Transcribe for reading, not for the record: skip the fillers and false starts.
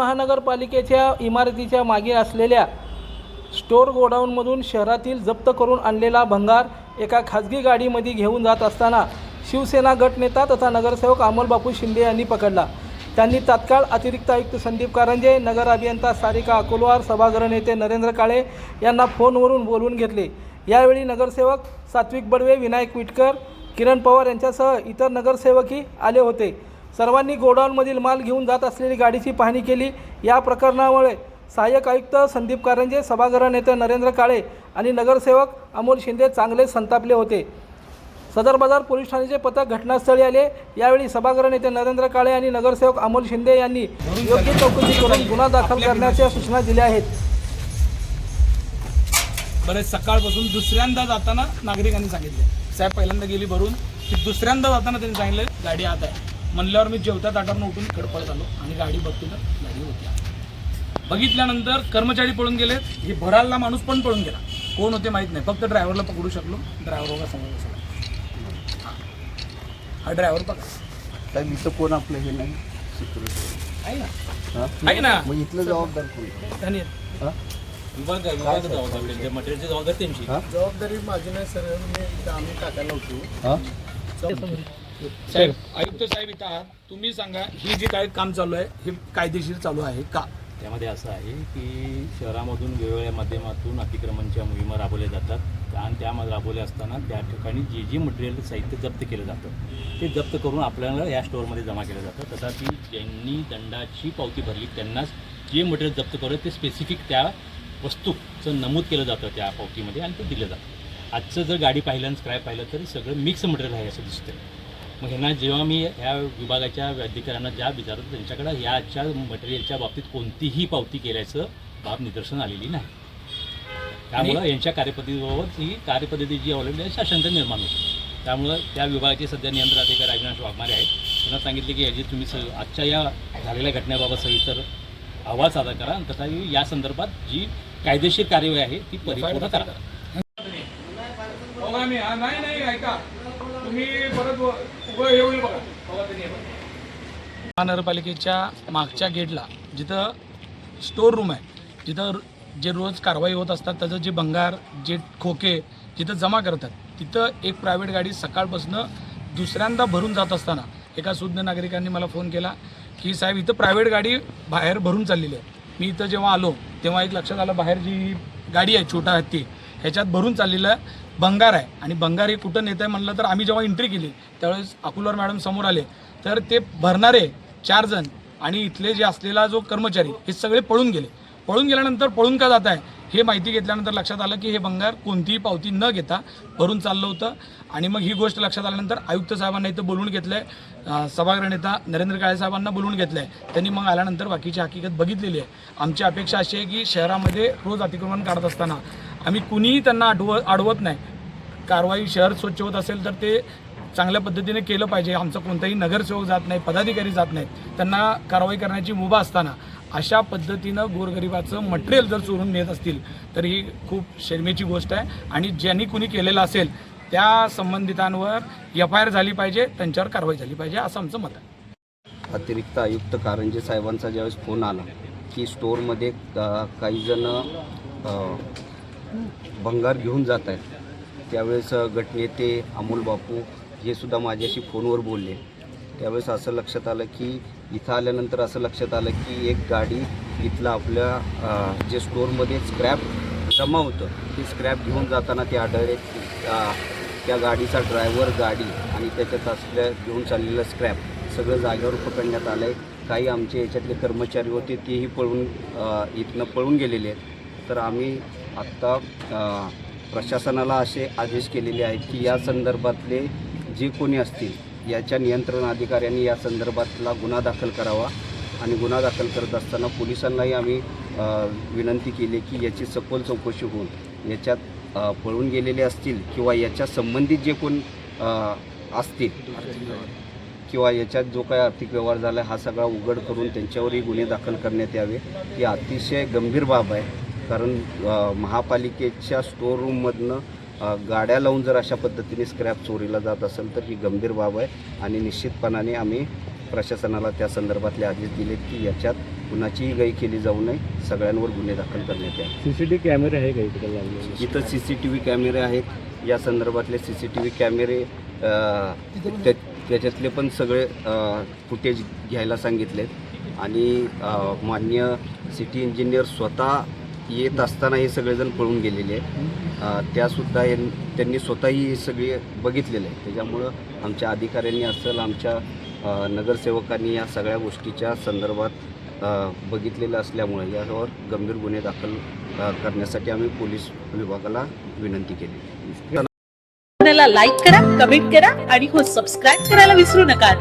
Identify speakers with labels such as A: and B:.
A: महानगरपालिकेच्या इमारतीच्या मागे असलेल्या स्टोअर गोडाऊनमधून शहरातील जप्त करून आणलेला भंगार एका खाजगी गाडीमध्ये घेऊन जात असताना शिवसेना गटनेता तथा नगरसेवक अमोलबापू शिंदे यांनी पकडला। त्यांनी तात्काळ अतिरिक्त आयुक्त संदीप कारंजे, नगर अभियंता सारिका अकोलवार, सभागृह नेते नरेंद्र काळे यांना फोनवरून बोलवून घेतले। यावेळी नगरसेवक सात्विक बडवे, विनायक विटकर, किरण पवार यांच्यासह इतर नगरसेवकही आले होते। सर्वांनी गोडाऊनमधील माल घेऊन जात असलेली गाडीची पाहणी केली। या प्रकरणामुळे सहाय्यक आयुक्त संदीप कारंजे, सभागृह नेते नरेंद्र काळे आणि नगरसेवक अमोल शिंदे चांगले संतापले होते। सदर बाजार पोलीस ठाण्याचे पथक घटनास्थळी आले। यावेळी सभागृह नेते नरेंद्र काळे आणि नगरसेवक अमोल शिंदे यांनी योग्य चौकशी करून गुन्हा दाखल करण्याच्या सूचना दिल्या आहेत।
B: बरेच सकाळपासून दुसऱ्यांदा जाताना नागरिकांनी सांगितले, साहेब पहिल्यांदा गेली भरून, की दुसऱ्यांदा जाताना त्यांनी सांगितलं गाडी आत आहे। म्हणल्यावर मी जेवता ताटावरून उठून खडपडत आलो आणि गाडी बघतो तर गाडी होती। बघितल्यानंतर कर्मचारी पळून गेलेत, हे भरायला माणूस पण पळून गेला, कोण होते माहीत नाही, फक्त ड्रायव्हरला पकडू शकलो। ड्रायव्हर बघा समोर बसला, हा ड्रायव्हर बघा
C: साहेब, इथं कोण आपलं हे नाही सिक्युरिटी
B: आहे ना, आहे ना,
C: मग इथलं जबाबदार कोण?
B: त्यांनी
D: मटेरियलची जबाबदारी त्यांची,
C: जबाबदारी माझी नाही सर, आम्ही टाकायला होतो।
B: साहेब, आयुक्त साहेब इथं आहात, तुम्ही सांगा ही जी काय काम चालू आहे हे कायदेशीर चालू आहे का?
D: त्यामध्ये असं आहे की शहरामधून वेगवेगळ्या माध्यमातून अतिक्रमणच्या मोहिमा राबवल्या जातात आणि त्या राबवल्या असताना त्या ठिकाणी जे जे मटेरियल साहित्य जप्त केलं जातं ते जप्त करून आपल्याला या स्टोअरमध्ये जमा केलं जातं। तथापि ज्यांनी दंडाची पावती भरली त्यांनाच जे मटेरियल जप्त करू ते स्पेसिफिक त्या वस्तूचं नमूद केलं जातं त्या पावतीमध्ये आणि ते दिलं जातं। आजचं जर गाडी पाहिलं आणि स्क्रॅप पाहिलं तरी सगळं मिक्स मटेरियल आहे असं दिसतं। मग ह्यांना जेव्हा मी ह्या विभागाच्या अधिकाऱ्यांना ज्या विचारतो त्यांच्याकडं याच्या मटेरियलच्या बाबतीत कोणतीही पावती केल्याचं बाब निदर्शन आलेली नाही। त्यामुळं यांच्या कार्यपद्धतीबरोबर ही कार्यपद्धती जी अवलंबली आहे शासनता निर्माण होते। त्यामुळं त्या विभागाचे सध्या नियंत्रण अधिकारी अविनाश वाघमारे आहेत, त्यांना सांगितले की याची तुम्ही आजच्या या झालेल्या घटनेबाबत सविस्तर अहवाल सादर करा आणि तथापि या संदर्भात जी कायदेशीर कार्यवाही आहे ती परिपूर्ण करा।
B: नाही ऐका, तुम्ही परत उभं येऊन बघा। महानगरपालिकेच्या मागच्या गेटला जिथं स्टोअर रूम आहे, जिथं जे रोज कारवाई होत असतात त्याचं जे भंगार, जे खोके जिथं जमा करतात, तिथं एक प्रायव्हेट गाडी सकाळपासून दुसऱ्यांदा भरून जात असताना एका सुज्ञ नागरिकांनी मला फोन केला की साहेब इथं प्रायव्हेट गाडी बाहेर भरून चाललेली आहे। मी इथं जेव्हा आलो तेव्हा एक लक्षात आलं, बाहेर जी गाडी आहे छोटा हत्ती ह्याच्यात भरून चाललेलं भंगार आहे आणि भंगार हे कुठं नेत आहे म्हणलं तर आम्ही जेव्हा एंट्री केली त्यावेळेस अकोलवार मॅडम समोर आले तर ते भरणारे 4 जण आणि इथले जे असलेला जो कर्मचारी हे सगळे पळून गेले। पळून गेल्यानंतर पळून का जात आहे हे माहिती घेतल्यानंतर लक्षात आलं की हे भंगार कोणतीही पावती न घेता भरून चाललं होतं। आणि मग ही गोष्ट लक्षात आल्यानंतर आयुक्त साहेबांना इथं बोलवून घेतलं आहे, सभागृह नेता नरेंद्र काळे साहेबांना बोलवून घेतलं आहे। त्यांनी मग आल्यानंतर बाकीची हकीकत बघितलेली आहे। आमची अपेक्षा अशी आहे की शहरामध्ये रोज अतिक्रमण काढत असताना आम्ही कुणीही त्यांना अडवत नाही। कारवाई शहर स्वच्छ होत असेल तर ते चांगल्या पद्धतीने केलं पाहिजे। आमचा कोणताही नगरसेवक जात नाही, पदाधिकारी जात नाहीत, त्यांना कारवाई करण्याची मुभा असताना अशा पद्धतीनं गोरगरिबाचं मटेरियल जर चोरून नेत असतील तर ही खूप शर्मेची गोष्ट आहे आणि ज्यांनी कुणी केलेलं असेल त्या संबंधितांवर FIR झाली पाहिजे, त्यांच्यावर कारवाई झाली पाहिजे असं आमचं मत आहे।
C: अतिरिक्त आयुक्त कारंजे साहेबांचा ज्यावेळेस फोन आला की स्टोअरमध्ये काही जण भंगार घेऊन जात आहेत, त्यावेळेस गटनेते अमोल बापू हे सुद्धा माझ्याशी फोनवर बोलले। त्यावेळेस असं लक्षात आलं की इथं आल्यानंतर असं लक्षात आलं की एक गाडी इथलं आपल्या जे स्टोअरमध्ये स्क्रॅप जमा होतं ते स्क्रॅप घेऊन जाताना ते आढळले। त्या गाडीचा ड्रायव्हर, गाडी आणि त्याच्यात असल्या घेऊन चाललेलं स्क्रॅप सगळं जागेवर पकडण्यात आलं आहे। काही आमचे याच्यातले कर्मचारी होते तेही इथनं पळून गेलेले आहेत। तर आम्ही आत्ता प्रशासनाला असे आदेश केलेले आहेत की या संदर्भातले जे कोणी असतील याच्या नियंत्रण अधिकाऱ्यांनी या संदर्भातला गुन्हा दाखल करावा आणि गुन्हा दाखल करत असताना पोलिसांनाही आम्ही विनंती केली की याची सखोल चौकशी होऊन याच्यात पळून गेलेले असतील किंवा याच्या संबंधित जे कोण असतील किंवा याच्यात जो काय आर्थिक व्यवहार झाला हा सगळा उघड करून त्यांच्यावरही गुन्हे दाखल करण्यात यावे। ही अतिशय गंभीर बाब आहे, कारण महापालिकेच्या स्टोअर रूममधनं गाड्या लावून जर अशा पद्धतीने स्क्रॅप चोरीला जात असेल तर ही गंभीर बाब आहे आणि निश्चितपणाने आम्ही प्रशासनाला त्या संदर्भातले आदेश दिलेत की याच्यात कुणाचीही गय केली जाऊ नये, सगळ्यांवर गुन्हे दाखल करण्यात यावे.
E: CCTV कॅमेरे आहे का इकडे लावलेले?
C: इथं CCTV कॅमेरे आहेत. या संदर्भातले CCTV कॅमेरे त्याच्यातले पण सगळे फुटेज घ्यायला सांगितलेत आणि मान्य सिटी इंजिनियर स्वतः येत असताना हे सगळेजण पळून गेलेले आहेत. त्यासुद्धा त्यांनी स्वतःही हे सगळे बघितलेले आहेत. त्याच्यामुळं आमच्या अधिकाऱ्यांनी असेल, आमच्या नगरसेवकांनी या सगळ्या गोष्टीच्या संदर्भात बघितलेलं असल्यामुळे यावर गंभीर गुन्हे दाखल करण्यासाठी आम्ही पोलीस विभागाला विनंती केली.
F: लाईक करा, कमेंट करा आणि हो सबस्क्राईब करायला विसरू नका.